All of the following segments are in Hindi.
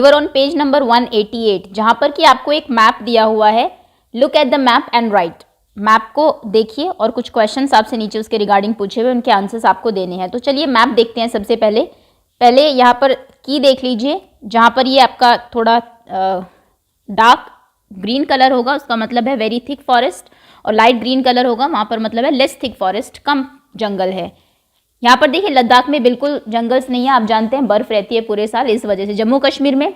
यूर ऑन पेज नंबर 188 जहां पर कि आपको एक मैप दिया हुआ है। Look at the map and right. Map को देखिए और कुछ क्वेश्चंस आपसे नीचे उसके रिगार्डिंग पूछे हुए, उनके आंसर्स आपको देने हैं। तो चलिए मैप देखते हैं। सबसे पहले यहाँ पर की देख लीजिए, जहाँ पर ये आपका थोड़ा डार्क ग्रीन कलर होगा उसका मतलब है वेरी थिक फॉरेस्ट, और लाइट ग्रीन कलर होगा वहाँ पर मतलब है लेस थिक फॉरेस्ट, कम जंगल है। यहाँ पर देखिए लद्दाख में बिल्कुल जंगल्स नहीं है, आप जानते हैं बर्फ रहती है पूरे साल, इस वजह से। जम्मू कश्मीर में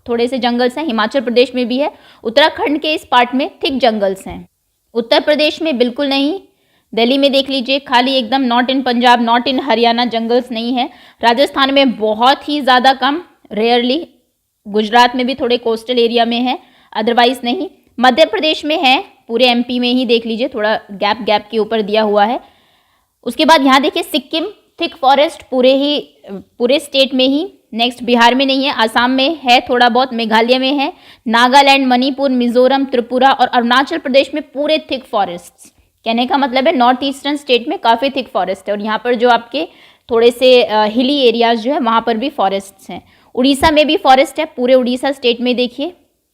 थोड़े से जंगल्स हैं, हिमाचल प्रदेश में भी है, उत्तराखंड के इस पार्ट में थिक जंगल्स हैं। उत्तर प्रदेश में बिल्कुल नहीं, दिल्ली में देख लीजिए खाली एकदम, not in Punjab not in Haryana jungles नहीं है। राजस्थान में बहुत ही ज़्यादा कम, रेयरली। गुजरात में भी थोड़े कोस्टल एरिया में है, अदरवाइज नहीं। मध्य प्रदेश में है, पूरे एमपी में ही देख लीजिए, थोड़ा गैप के ऊपर दिया हुआ है। उसके बाद यहाँ देखिए सिक्किम, थिक फॉरेस्ट पूरे स्टेट में ही। नेक्स्ट बिहार में नहीं है, आसाम में है थोड़ा बहुत, मेघालय में है, नागालैंड, मणिपुर, मिजोरम, त्रिपुरा और अरुणाचल प्रदेश में पूरे थिक फॉरेस्ट। कहने का मतलब है नॉर्थ ईस्टर्न स्टेट में काफ़ी थिक फॉरेस्ट है। और यहाँ पर जो आपके थोड़े से हिली एरियाज जो है वहाँ पर भी फॉरेस्ट्स हैं। उड़ीसा में भी फॉरेस्ट है, पूरे उड़ीसा स्टेट में देखिए,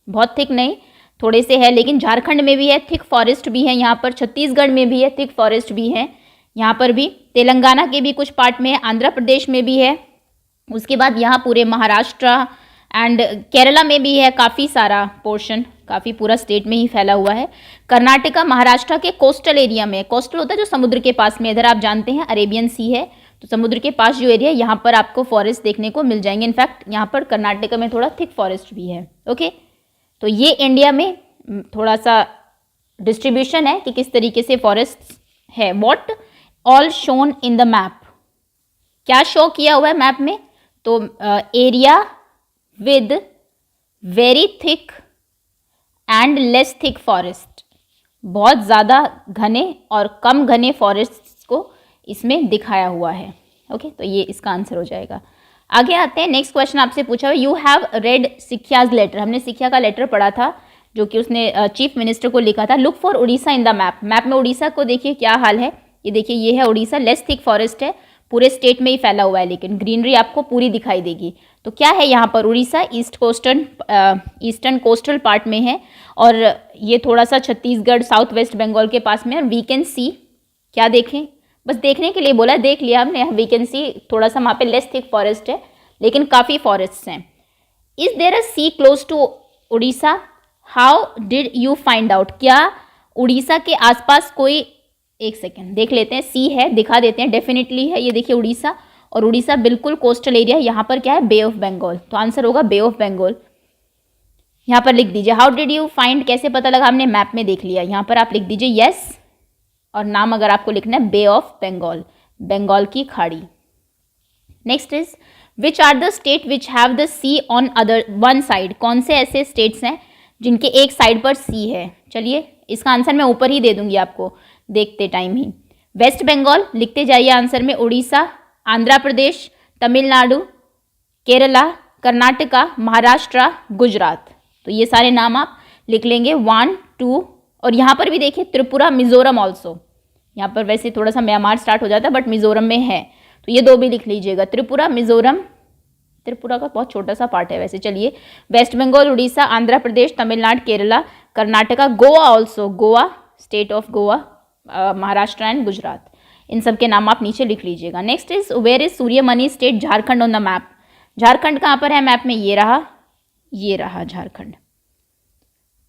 बहुत थिक नहीं, थोड़े से है। लेकिन झारखंड में भी है, थिक फॉरेस्ट भी है यहाँ पर। छत्तीसगढ़ में भी है, थिक फॉरेस्ट भी है यहाँ पर भी। तेलंगाना के भी कुछ पार्ट में है, आंध्र प्रदेश में भी है। उसके बाद यहाँ पूरे महाराष्ट्र एंड केरला में भी है, काफ़ी सारा पोर्शन, काफ़ी पूरा स्टेट में ही फैला हुआ है। कर्नाटका, महाराष्ट्र के कोस्टल एरिया में, कोस्टल होता है जो समुद्र के पास में, इधर आप जानते हैं अरेबियन सी है, तो समुद्र के पास जो एरिया है यहाँ पर आपको फॉरेस्ट देखने को मिल जाएंगे। इनफैक्ट यहाँ पर कर्नाटका में थोड़ा थिक फॉरेस्ट भी है। ओके, तो ये इंडिया में थोड़ा सा डिस्ट्रीब्यूशन है कि किस तरीके से फॉरेस्ट है। What all shown in the map, क्या शो किया हुआ है मैप में? तो area with very thick and less thick forest, बहुत ज़्यादा घने और कम घने फॉरेस्ट को इसमें दिखाया हुआ है। ओके, तो ये इसका आंसर हो जाएगा। आगे आते हैं, नेक्स्ट क्वेश्चन आपसे पूछा हुआ, यू हैव रेड सिक्याज लेटर। हमने सिक्या का लेटर पढ़ा था जो कि उसने चीफ मिनिस्टर को लिखा था। Look for Orissa in the map. Map में उड़ीसा को देखिए क्या हाल है। ये देखिए, ये है उड़ीसा, लेस थिक फॉरेस्ट है, पूरे स्टेट में ही फैला हुआ है, लेकिन ग्रीनरी आपको पूरी दिखाई देगी। तो क्या है यहाँ पर, उड़ीसा ईस्टर्न कोस्टल पार्ट में है, और ये थोड़ा सा छत्तीसगढ़, साउथ वेस्ट बंगाल के पास में। वी कैन सी, क्या देखें, बस देखने के लिए बोला, देख लिया हमने। वी कैन सी थोड़ा सा वहाँ पे लेस थिक फॉरेस्ट है, लेकिन काफ़ी फॉरेस्ट हैं। Is there a sea close to Odisha? How did you find out? क्या उड़ीसा के आसपास कोई, एक सेकेंड देख लेते हैं, सी है, दिखा देते हैं, डेफिनेटली है। ये देखिए उड़ीसा, और उड़ीसा बिल्कुल कोस्टल एरिया, यहाँ पर क्या है, बे ऑफ बंगाल, तो आंसर होगा बे ऑफ बंगाल। यहाँ पर लिख दीजिए, हाउ डिड यू फाइंड, कैसे पता लगा? हमने मैप में देख लिया। यहाँ पर आप लिख दीजिए यस, और नाम अगर आपको लिखना है बे ऑफ बंगाल, बंगाल की खाड़ी। Next is which are the state which have the sea on other one side. कौन से ऐसे स्टेट्स हैं जिनके एक साइड पर सी है? चलिए इसका आंसर मैं ऊपर ही दे दूंगी आपको देखते टाइम ही। वेस्ट बंगाल लिखते जाइए आंसर में, उड़ीसा, आंध्र प्रदेश, तमिलनाडु, केरला, कर्नाटका, महाराष्ट्र, गुजरात। तो ये सारे नाम आप लिख लेंगे, 1 2, और यहाँ पर भी देखिए त्रिपुरा, मिजोरम ऑल्सो। यहाँ पर वैसे थोड़ा सा म्यांमार स्टार्ट हो जाता है, बट मिजोरम में है, तो ये दो भी लिख लीजिएगा, त्रिपुरा, मिजोरम। त्रिपुरा का बहुत छोटा सा पार्ट है वैसे। चलिए, west Bengal, Orissa, Andhra Pradesh, Tamil Nadu, Kerala, Karnataka, Goa also, Goa, state of Goa, Maharashtra and Gujarat. इन सब के नाम आप नीचे लिख लीजिएगा। Next is where is Suryamani state Jharkhand on the map. Jharkhand कहाँ पर है मैप में? ये रहा झारखंड।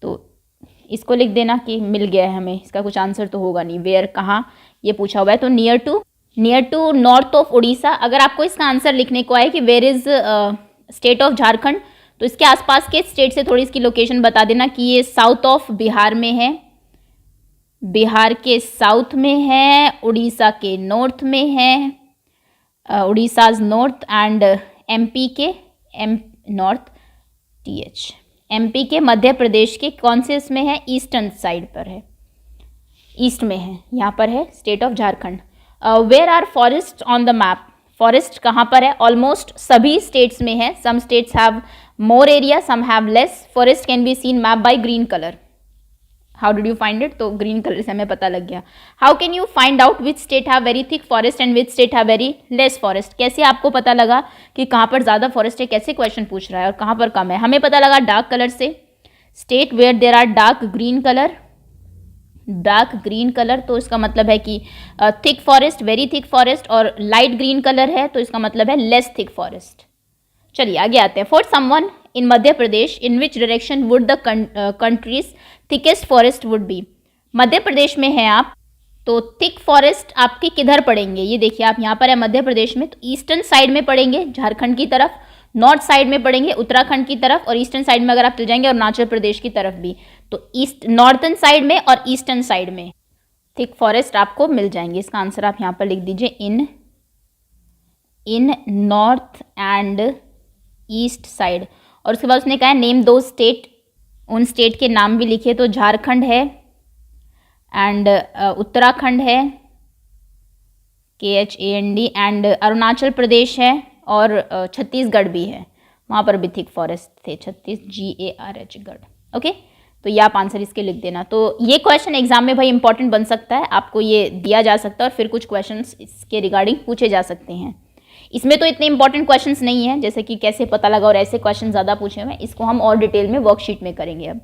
तो इसको लिख देना कि मिल गया है हमें, इसका कुछ आंसर तो होगा नहीं। वेयर कहाँ ये पूछा हुआ है, तो near to north of Odisha. अगर आपको इसका आंसर लिखने को आए कि where is state of Jharkhand, तो इसके आसपास के स्टेट से थोड़ी इसकी लोकेशन बता देना कि ये साउथ ऑफ बिहार में है, बिहार के साउथ में है, उड़ीसा के नॉर्थ में है, उड़ीसाज नॉर्थ, एंड एमपी के नॉर्थ एमपी के, मध्य प्रदेश के कौन से इसमें है, ईस्टर्न साइड पर है, ईस्ट में है, यहाँ पर है state of Jharkhand. Where are forest on the map. Forest कहाँ पर है? ऑलमोस्ट सभी स्टेट्स में है। Some states have more area, some have less. Forest can be seen map by green colour. How did you find it? तो ग्रीन कलर से हमें पता लग गया. How can you find out which state have very thick forest and which state have very less forest? कैसे आपको पता लगा कि कहाँ पर ज़्यादा फॉरेस्ट है? कैसे क्वेश्चन पूछ रहा है और कहाँ पर कम है? हमें पता लगा डार्क कलर से. State where there are dark green colour, तो इसका मतलब है कि thick forest, very thick forest, और लाइट ग्रीन कलर है तो इसका मतलब है लेस थिक फॉरेस्ट. चलिए आगे आते हैं. For someone in Madhya Pradesh, in which direction would the country's thickest forest would be? Madhya Pradesh में हैं आप, तो थिक फॉरेस्ट आपके किधर पड़ेंगे? ये देखिए आप यहाँ पर है मध्य प्रदेश में, तो ईस्टर्न साइड में पड़ेंगे झारखंड की तरफ, नॉर्थ साइड में पड़ेंगे उत्तराखंड की तरफ, और ईस्टर्न साइड में अगर आप चल जाएंगे अरुणाचल प्रदेश की तरफ भी, तो ईस्ट नॉर्थन साइड में और ईस्टर्न साइड में थिक फॉरेस्ट आपको मिल जाएंगे. इसका आंसर आप यहाँ पर लिख दीजिए इन नॉर्थ एंड ईस्ट साइड. और उसके बाद उसने कहा नेम दो स्टेट, उन स्टेट के नाम भी लिखे, तो झारखंड है एंड उत्तराखंड है KHAND, एंड अरुणाचल प्रदेश है और छत्तीसगढ़ भी है, वहाँ पर भी थिक फॉरेस्ट थे, GARH गढ़. ओके, तो ये आप आंसर इसके लिख देना. तो ये क्वेश्चन एग्जाम में भाई इंपॉर्टेंट बन सकता है, आपको ये दिया जा सकता है और फिर कुछ क्वेश्चंस इसके रिगार्डिंग पूछे जा सकते हैं. इसमें तो इतने इंपॉर्टेंट क्वेश्चंस नहीं है जैसे कि कैसे पता लगा और ऐसे क्वेश्चन ज़्यादा पूछे हुए हैं, इसको हम और डिटेल में वर्कशीट में करेंगे. अब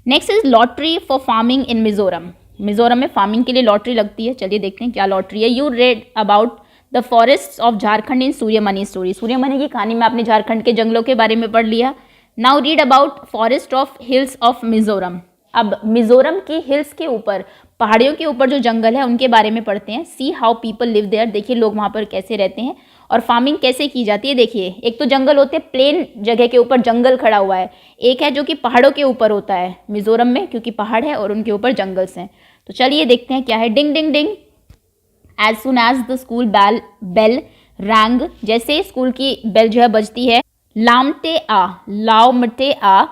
next is lottery for farming in Mizoram. Mizoram में फार्मिंग के लिए लॉटरी लगती है. चलिए देखते हैं क्या लॉटरी है. You read about the forest of Jharkhand in Suryamani story. Suryamani की कहानी में आपने झारखंड के जंगलों के बारे में पढ़ लिया. Now read about forest of hills of Mizoram. अब मिजोरम की हिल्स के ऊपर, पहाड़ियों के ऊपर जो जंगल है उनके बारे में पढ़ते हैं. See how people live there. देखिए लोग वहाँ पर कैसे रहते हैं और फार्मिंग कैसे की जाती है. देखिए एक तो जंगल होते हैं, प्लेन जगह के ऊपर जंगल खड़ा हुआ है, एक है जो कि पहाड़ों के ऊपर होता है मिजोरम में, क्योंकि पहाड़ है और उनके ऊपर जंगल्स हैं. तो चलिए देखते हैं क्या है. Ding ding ding as soon as the school bell rang. जैसे स्कूल की बेल जो है बजती है, लावमटे आ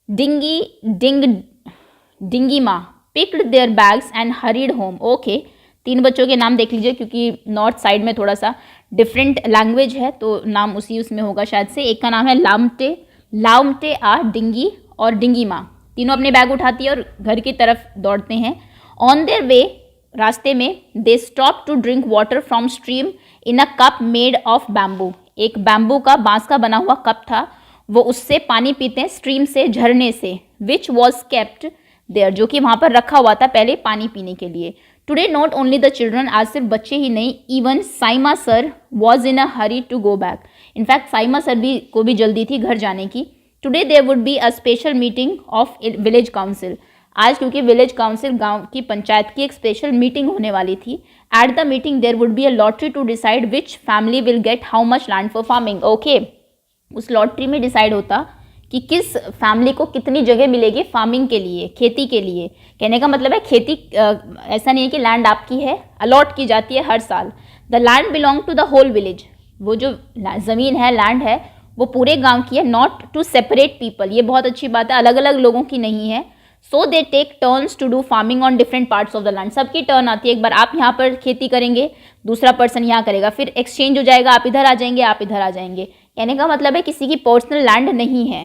डिंगी डिंगी माँ picked their bags and hurried home. Okay, 3 बच्चों के नाम देख लीजिए क्योंकि नॉर्थ साइड में थोड़ा सा डिफरेंट लैंग्वेज है तो नाम उसी उसमें होगा शायद से. एक का नाम है लावमटे आ डिंगी और डिंगी माँ. तीनों अपने बैग उठाती है और घर की तरफ दौड़ते हैं. ऑन देयर वे, रास्ते में, they stop to drink water from stream in a cup made of bamboo. एक बैम्बू का, बांस का बना हुआ कप था, वो उससे पानी पीते हैं, स्ट्रीम से, झरने से. विच वॉज केप्ट देयर, जो कि वहाँ पर रखा हुआ था पहले पानी पीने के लिए. Today not only the children, आज सिर्फ बच्चे ही नहीं, even Saima sir was in a hurry to go back. In fact Saima sir को भी जल्दी थी घर जाने की. Today there would be a special meeting of village council. आज क्योंकि विलेज काउंसिल, गांव की पंचायत की एक स्पेशल मीटिंग होने वाली थी. At the meeting there would be a lottery to decide which family will get how much land for farming. Okay, उस लॉटरी में डिसाइड होता कि किस फैमिली को कितनी जगह मिलेगी फार्मिंग के लिए, खेती के लिए. कहने का मतलब है खेती ऐसा नहीं है कि लैंड आपकी है, अलॉट की जाती है हर साल. The land belong to the whole village. वो जो ज़मीन है, लैंड है, वो पूरे गांव की है. नॉट टू सेपरेट पीपल, ये बहुत अच्छी बात है, अलग अलग लोगों की नहीं है. So they take turns to do farming on different parts of the land. सबकी टर्न आती है, एक बार आप यहाँ पर खेती करेंगे, दूसरा पर्सन यहाँ करेगा, फिर एक्सचेंज हो जाएगा, आप इधर आ जाएंगे, आप इधर आ जाएंगे. कहने का मतलब है किसी की पर्सनल लैंड नहीं है.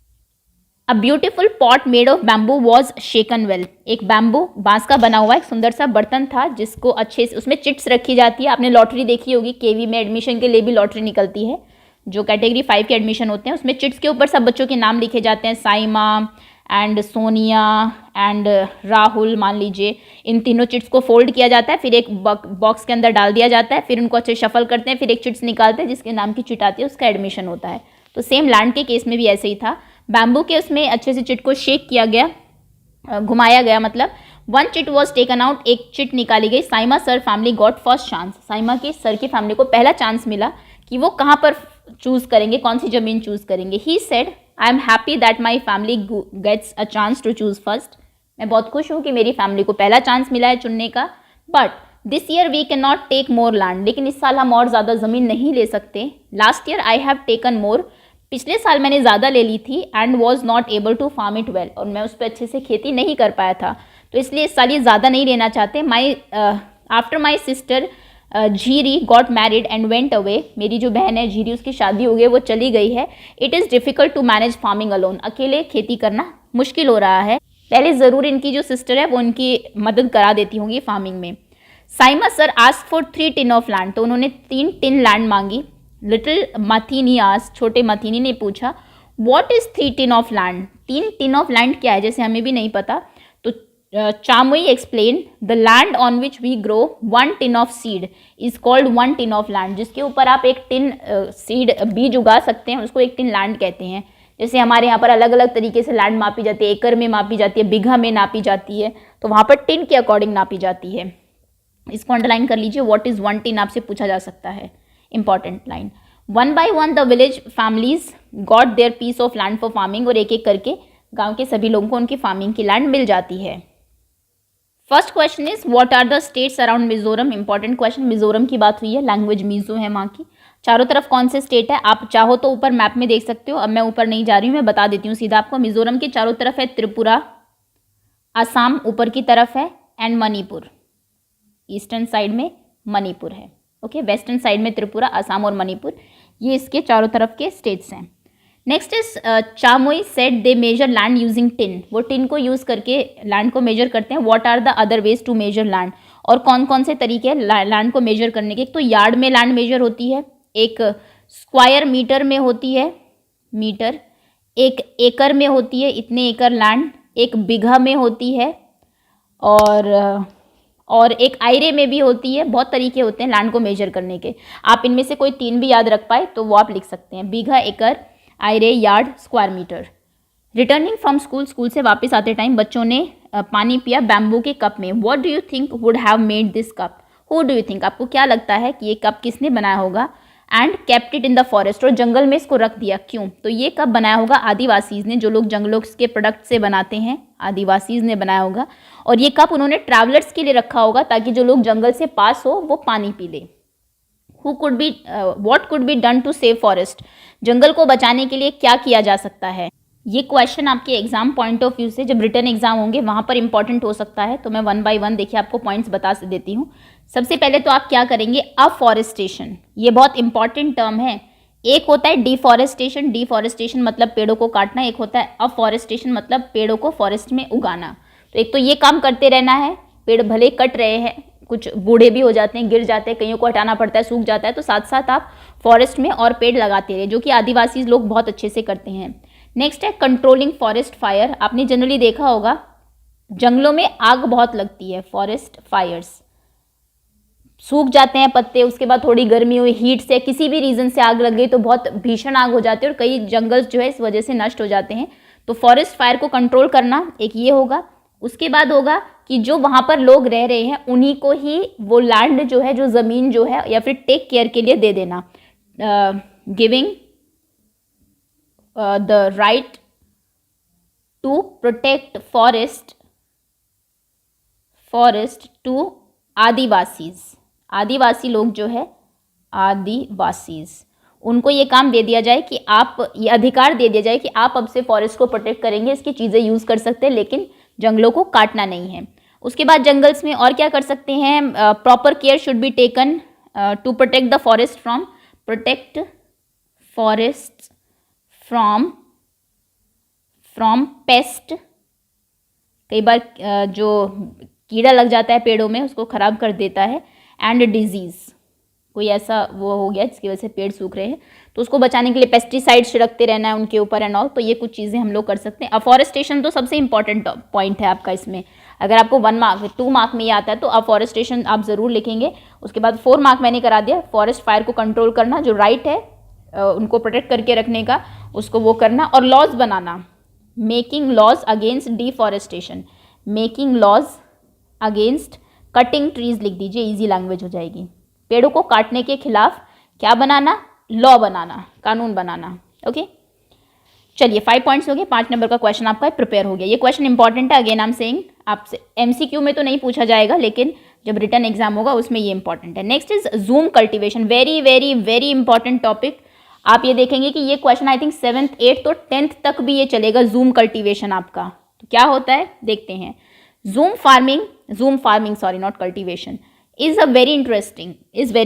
A beautiful pot made of bamboo was shaken well. एक बैम्बू, बांस का बना हुआ एक सुंदर सा बर्तन था जिसको अच्छे से, उसमें चिट्स रखी जाती है. आपने लॉटरी देखी होगी, केवी में एडमिशन के लिए भी लॉटरी निकलती है, जो कैटेगरी 5 के एडमिशन होते हैं, उसमें चिट्स के ऊपर सब बच्चों के नाम लिखे जाते हैं. साइमा एंड सोनिया एंड राहुल मान लीजिए. इन तीनों चिट्स को फोल्ड किया जाता है, फिर एक बॉक्स के अंदर डाल दिया जाता है, फिर उनको अच्छे शफल करते हैं, फिर एक चिट्स निकालते हैं जिसके नाम की चिट आती है, उसका एडमिशन होता है. तो सेम लैंड के केस में भी ऐसे ही था. बैम्बू के उसमें अच्छे से चिट को शेक किया गया, घुमाया गया, मतलब 1 चिट वॉज टेकन आउट, एक चिट निकाली गई. Saima sir family got first chance. Saima की सर की फैमिली को पहला चांस मिला कि वो कहाँ पर चूज करेंगे, कौन सी जमीन चूज करेंगे. He said I am happy that my family gets a chance to choose first. मैं बहुत खुश हूँ कि मेरी फैमिली को पहला चांस मिला है चुनने का. But this year we can not take more land. लेकिन इस साल हम और ज़्यादा ज़मीन नहीं ले सकते. Last year I have taken more. पिछले साल मैंने ज़्यादा ले ली थी. And was not able to farm it well. और मैं उस पर अच्छे से खेती नहीं कर पाया था, तो इसलिए इस साल ये ज़्यादा नहीं लेना चाहते. After my sister Jhiri got married and went away. मेरी जो बहन है झीरी, उसकी शादी हो गई, वो चली गई है. It is difficult to manage farming alone. अकेले खेती करना मुश्किल हो रहा है. पहले ज़रूर इनकी जो सिस्टर है वो इनकी मदद करा देती होंगी फार्मिंग में। Saima sir ask for 3 tin of land, तो उन्होंने 3 टिन लैंड मांगी। लिटिल मथीनी आस्क, छोटे मथीनी ने पूछा what is 3 tin of land, 3 tin of land क्या है, जैसे हमें भी नहीं पता। तो Chamui explain the land on which we grow 1 tin of seed is called 1 tin of land, जिसके ऊपर आप 1 टिन सीड बीज उगा सकते हैं उसको 1 टिन लैंड कहते हैं। जैसे हमारे यहाँ पर अलग अलग तरीके से लैंड मापी जाती है, एकड़ में मापी जाती है, बीघा में नापी जाती है, तो वहाँ पर टिन के अकॉर्डिंग नापी जाती है। इसको अंडरलाइन कर लीजिए, व्हाट इज 1 टिन आपसे पूछा जा सकता है, important line. 1 by 1 the village families got their piece of land for farming, और एक एक करके गांव के सभी लोगों को उनकी फार्मिंग की लैंड मिल जाती है। First question is what are the states around Mizoram, important question. Mizoram की बात हुई है, लैंग्वेज मिजो है वहाँ की। चारों तरफ कौन से स्टेट है, आप चाहो तो ऊपर मैप में देख सकते हो, अब मैं ऊपर नहीं जा रही हूँ, मैं बता देती हूँ सीधा आपको। मिजोरम के चारों तरफ है त्रिपुरा, असम ऊपर की तरफ है, एंड मणिपुर, ईस्टर्न साइड में मणिपुर है। ओके, वेस्टर्न साइड में त्रिपुरा, असम और मणिपुर, ये इसके चारों तरफ के स्टेट्स हैं। Next is Chamui said they measure land using tin, वो टिन को यूज़ करके लैंड को मेजर करते हैं। What are the other ways to measure land, और कौन कौन से तरीके हैं लैंड को मेजर करने के। एक तो यार्ड में लैंड मेजर होती है, एक स्क्वायर मीटर में होती है, मीटर, एक एकड़ में होती है, इतने एकड़ लैंड, एक बीघा में होती है, और एक आयरे में भी होती है। बहुत तरीके होते हैं लैंड को मेजर करने के, आप इनमें से कोई 3 भी याद रख पाए तो वो आप लिख सकते हैं, बीघा, एकड़, आयरे, yard, square metre. Returning from school, school से वापस आते टाइम बच्चों ने पानी पिया बैम्बू के कप में। What do you think would have made this cup, who do you think, आपको क्या लगता है कि ये कप किसने बनाया होगा। And kept it in the forest, और जंगल में इसको रख दिया, क्यों, तो ये कप बनाया होगा आदिवासीज ने, जो लोग जंगलों के प्रोडक्ट से बनाते हैं आदिवासीज ने बनाया होगा। और ये कप उन्होंने ट्रैवलर्स के लिए रखा होगा ताकि जो लोग जंगल से पास हो वो पानी पी ले। What could be done to save forest, जंगल को बचाने के लिए क्या किया जा सकता है। ये क्वेश्चन आपके एग्जाम पॉइंट ऑफ व्यू से जब रिटर्न एग्जाम होंगे वहाँ पर इंपॉर्टेंट हो सकता है, तो मैं 1 by 1 देखिए आपको पॉइंट्स बता देती हूँ। सबसे पहले तो आप क्या करेंगे, अफॉरेस्टेशन, ये बहुत इंपॉर्टेंट टर्म है। एक होता है डिफॉरेस्टेशन, डिफॉरेस्टेशन मतलब पेड़ों को काटना, एक होता है अफॉरेस्टेशन मतलब पेड़ों को फॉरेस्ट में उगाना। तो एक तो ये काम करते रहना है, पेड़ भले कट रहे हैं, कुछ बूढ़े भी हो जाते हैं, गिर जाते हैं, कईयों को हटाना पड़ता है, सूख जाता है, तो साथ साथ आप फॉरेस्ट में और पेड़ लगाते रहे, जो कि आदिवासी लोग बहुत अच्छे से करते हैं। नेक्स्ट है कंट्रोलिंग फॉरेस्ट फायर, आपने जनरली देखा होगा जंगलों में आग बहुत लगती है, फॉरेस्ट फायर्स, सूख जाते हैं पत्ते, उसके बाद थोड़ी गर्मी हुई, हीट से, किसी भी रीज़न से आग लग गई तो बहुत भीषण आग हो जाती है और कई जंगल जो है इस वजह से नष्ट हो जाते हैं। तो फॉरेस्ट फायर को कंट्रोल करना एक ये होगा। उसके बाद होगा कि जो वहाँ पर लोग रह रहे हैं उन्हीं को ही वो लैंड जो है, जो ज़मीन जो है, या फिर टेक केयर के लिए दे देना, giving the right to protect forest to Adivasis, Adivasi लोग जो है, आदिवासीज, उनको ये काम दे दिया जाए कि आप, ये अधिकार दे दिया जाए कि आप अब से फॉरेस्ट को प्रोटेक्ट करेंगे, इसकी चीज़ें यूज़ कर सकते हैं लेकिन जंगलों को काटना नहीं है। उसके बाद जंगल्स में और क्या कर सकते हैं, proper care should be taken to protect the forest from, protect forest from pest, कई बार जो कीड़ा लग जाता है पेड़ों में उसको ख़राब कर देता है, एंड डिजीज़, कोई ऐसा वो हो गया जिसकी वजह से पेड़ सूख रहे हैं तो उसको बचाने के लिए पेस्टिसाइड छिड़कते रहना है उनके ऊपर एंड ऑल। तो ये कुछ चीज़ें हम लोग कर सकते हैं। अफॉरेस्टेशन तो सबसे इंपॉर्टेंट पॉइंट है आपका इसमें, अगर आपको 1 मार्क 2 मार्क में ये आता है तो अफॉरेस्टेशन आप ज़रूर लिखेंगे। उसके बाद 4 मार्क मैंने करा दिया, फॉरेस्ट फायर को कंट्रोल करना, जो राइट है उनको प्रोटेक्ट करके रखने का, उसको वो करना, और लॉज बनाना, making laws against deforestation, making laws against cutting trees लिख दीजिए, इजी लैंग्वेज हो जाएगी। पेड़ों को काटने के खिलाफ क्या बनाना, लॉ बनाना, कानून बनाना। ओके, चलिए 5 पॉइंट्स हो गए। 5 नंबर का क्वेश्चन आपका प्रिपेयर हो गया। ये क्वेश्चन इंपॉर्टेंट है, अगेन आई एम सेइंग, आपसे एमसीक्यू में तो नहीं पूछा जाएगा लेकिन जब रिटर्न एग्जाम होगा उसमें ये इंपॉर्टेंट है। Next is zoom cultivation, very very very important topic. आप ये देखेंगे कि ये question I think 7th 8th और 10th तक भी ये चलेगा, जूम कल्टीवेशन आपका। तो क्या होता है देखते हैं। Zoom farming sorry not cultivation is very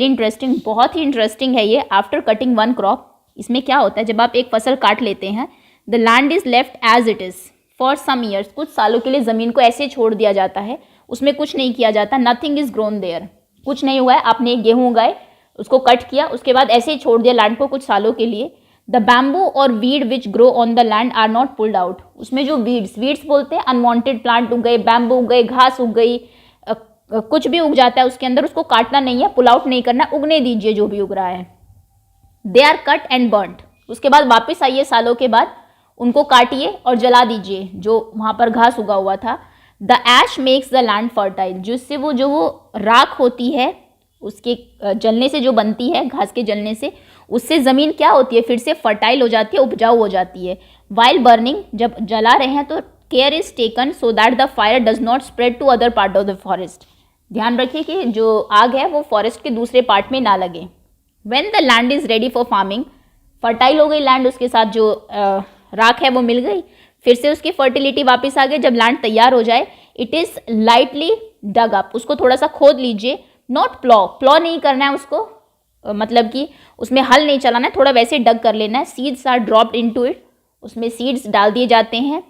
interesting, बहुत ही इंटरेस्टिंग है ये। आफ्टर कटिंग 1 क्रॉप, इसमें क्या होता है, जब आप एक फसल काट लेते हैं, the land is left as it is, for some years, कुछ सालों के लिए ज़मीन को ऐसे छोड़ दिया जाता है, उसमें कुछ नहीं किया जाता, नथिंग इज ग्रोन देयर, कुछ नहीं हुआ है, आपने एक गेहूँ उगाए, उसको कट किया, उसके बाद ऐसे ही छोड़ दिया लैंड को कुछ सालों के लिए। द बैम्बू और weed which grow on the land are not pulled out, उसमें जो वीड्स बोलते हैं, अनवांटेड प्लांट उग गए, बैम्बू उग गए, घास उग गई, कुछ भी उग जाता है उसके अंदर, उसको काटना नहीं है, पुल आउट नहीं करना, उगने दीजिए जो भी उग रहा है। They are cut and burned, उसके बाद वापस आइए सालों के बाद, उनको काटिए और जला दीजिए जो वहाँ पर घास उगा हुआ था। The ash makes the land fertile, जिससे वो जो वो राख होती है उसके जलने से जो बनती है, घास के जलने से, उससे ज़मीन क्या होती है, फिर से फर्टाइल हो जाती है, उपजाऊ हो जाती है। वाइल बर्निंग, जब जला रहे हैं तो care is taken so that the fire does not spread to other part of the forest, ध्यान रखिए कि जो आग है वो फॉरेस्ट के दूसरे पार्ट में ना लगे। When the land is ready for farming, fertile हो गई लैंड, उसके साथ जो राख है वो मिल गई, फिर से उसकी फर्टिलिटी वापस आ गई। जब लैंड तैयार हो जाए, it is lightly dug up, उसको थोड़ा सा खोद लीजिए, नॉट प्लॉ नहीं करना है उसको, मतलब कि उसमें हल नहीं चलाना है, थोड़ा वैसे डग कर लेना है। Seeds are dropped into it, उसमें सीड्स डाल दिए जाते हैं।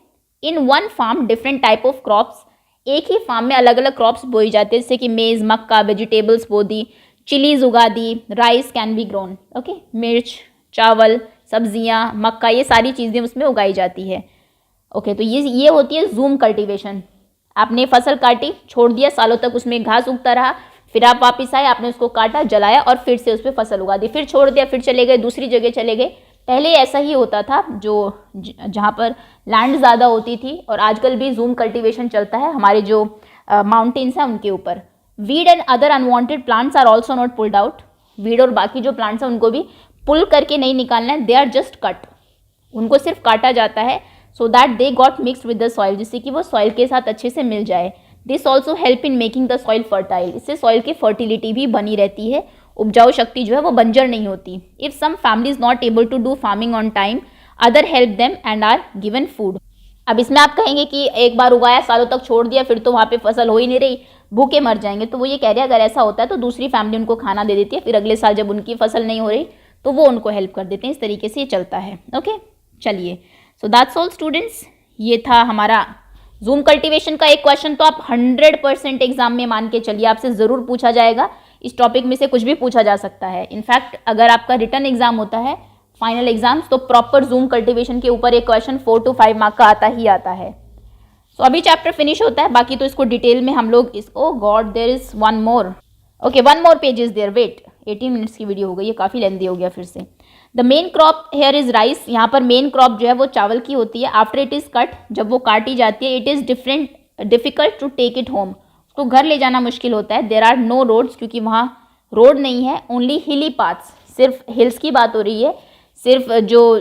In one farm different type of crops, एक ही फार्म में अलग अलग क्रॉप्स बोई जाती है, जैसे कि मेज़, मक्का, वेजिटेबल्स बो दी, चिलीज उगा दी, rice can be grown, okay, मिर्च, चावल, सब्जियां, मक्का, ये सारी चीज़ें उसमें उगाई जाती है। ओके, तो ये होती है जूम कल्टीवेशन। आपने फसल काटी, छोड़ दिया, सालों तक उसमें घास उगता रहा, फिर आप वापस आए, आपने उसको काटा, जलाया और फिर से उस पर फसल उगा दी, फिर छोड़ दिया, फिर चले गए, दूसरी जगह चले गए। पहले ऐसा ही होता था, जो जहाँ पर लैंड ज़्यादा होती थी, और आजकल भी जूम कल्टीवेशन चलता है हमारे जो माउंटेन्स हैं उनके ऊपर। Weed and other unwanted plants are also not pulled out, weed और बाकी जो प्लांट्स हैं उनको भी पुल करके नहीं निकालना है, दे आर जस्ट कट, उनको सिर्फ काटा जाता है, so that they got mixed with the soil, जिससे कि वो सॉइल के साथ अच्छे से मिल जाए। This also help in making the soil fertile, इससे सॉइल की फर्टिलिटी भी बनी रहती है, उपजाऊ शक्ति जो है वो बंजर नहीं होती। If some family is not able to do farming on time, other help them and are given food. अब इसमें आप कहेंगे कि एक बार उगाया, सालों तक छोड़ दिया, फिर तो वहाँ पे फसल हो ही नहीं रही, भूखे मर जाएंगे। तो वो ये कह रहे हैं अगर ऐसा होता है तो दूसरी फैमिली उनको खाना दे देती है, फिर अगले साल जब उनकी फसल नहीं हो रही तो वो उनको हेल्प कर देते हैं। इस तरीके से ये चलता है। ओके, चलिए, सो दैट्स ऑल स्टूडेंट्स, ये था हमारा जूम कल्टीवेशन का एक क्वेश्चन। तो आप 100% एग्जाम में मान के चलिए आपसे ज़रूर पूछा जाएगा, इस टॉपिक में से कुछ भी पूछा जा सकता है। इनफैक्ट अगर आपका रिटर्न एग्जाम होता है, फाइनल एग्जाम्स, तो प्रॉपर जूम कल्टीवेशन के ऊपर एक क्वेश्चन 4 to 5 मार्क का आता ही आता है। सो अभी चैप्टर फिनिश होता है, बाकी तो इसको डिटेल में हम लोग O God there is one more, okay, one more page is there, wait, 18 minutes की वीडियो हो गई, ये काफ़ी लेंदी हो गया फिर से। The main crop here is rice, यहाँ पर मेन क्रॉप जो है वो चावल की होती है। आफ्टर इट इज़ कट, जब वो काटी जाती है, it is difficult to take it home, उसको घर ले जाना मुश्किल होता है। देर आर नो रोड्स, क्योंकि वहाँ रोड नहीं है, ओनली हिली पाथ्स, सिर्फ हिल्स की बात हो रही है, सिर्फ जो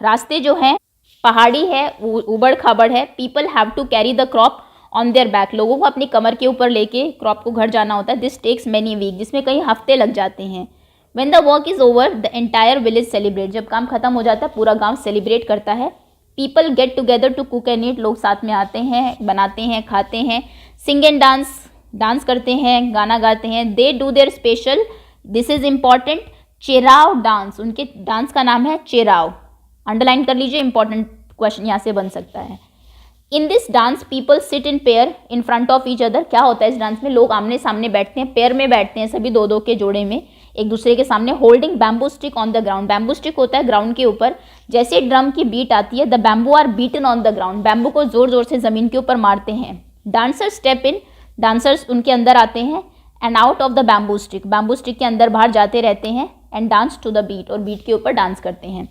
रास्ते जो हैं पहाड़ी है, उबड़ खाबड़ है। People have to carry the crop on their back, लोगों को अपनी कमर के ऊपर लेके क्रॉप को घर जाना होता है। दिस टेक्स मैनी वीक, जिसमें कई हफ्ते लग जाते हैं। When the work is over the entire village celebrate, जब काम खत्म हो जाता है पूरा गांव सेलिब्रेट करता है। People get together to cook and eat, लोग साथ में आते हैं, बनाते हैं, खाते हैं। सिंग एंड डांस करते हैं, गाना गाते हैं। They do their special, this is important, Cheraw dance, उनके डांस का नाम है चेराव, अंडरलाइन कर लीजिए, इंपॉर्टेंट क्वेश्चन यहाँ से बन सकता है। In this dance people sit in pair in front of each other, क्या होता है इस डांस में, लोग आमने सामने बैठते हैं, पेयर में बैठते हैं, सभी दो दो के जोड़े में एक दूसरे के सामने। Holding bamboo stick on the ground, bamboo stick होता है ग्राउंड के ऊपर, जैसे ड्रम की बीट आती है, the bamboo are beaten on the ground, bamboo को जोर जोर से जमीन के ऊपर मारते हैं। डांसर्स स्टेप इन, डांसर्स उनके अंदर आते हैं, and out of the bamboo stick के अंदर बाहर जाते रहते हैं, and dance to the beat, और बीट के ऊपर डांस करते हैं।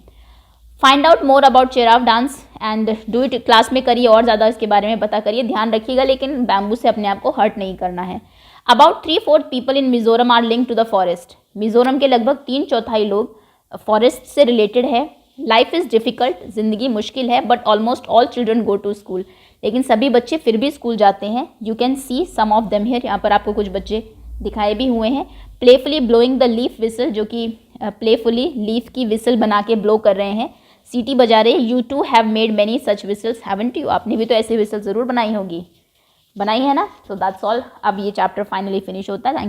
Find out more about Cheraw dance and do it, class में करिए और ज़्यादा इसके बारे में पता करिए, ध्यान रखिएगा लेकिन बैम्बू से अपने आप को हर्ट नहीं करना है। About 3/4 people in Mizoram are link to the forest, Mizoram के लगभग 3/4 लोग फॉरेस्ट से रिलेटेड है। लाइफ इज़ डिफ़िकल्ट, ज़िंदगी मुश्किल है, but almost all children go to school, लेकिन सभी बच्चे फिर भी स्कूल जाते हैं। You can see some of them here, यहाँ पर आपको कुछ बच्चे दिखाए भी हुए हैं। Playfully blowing the leaf whistle, जो कि प्लेफुली लीफ की विसल बना के ब्लो कर रहे हैं, सीटी बजा रहे। You too have made many such whistles haven't you, आपने भी तो ऐसे विसल ज़रूर बनाई होगी, बनाई है ना। सो दैट्स ऑल, अब ये चैप्टर फाइनली फिनिश होता है। Thank you.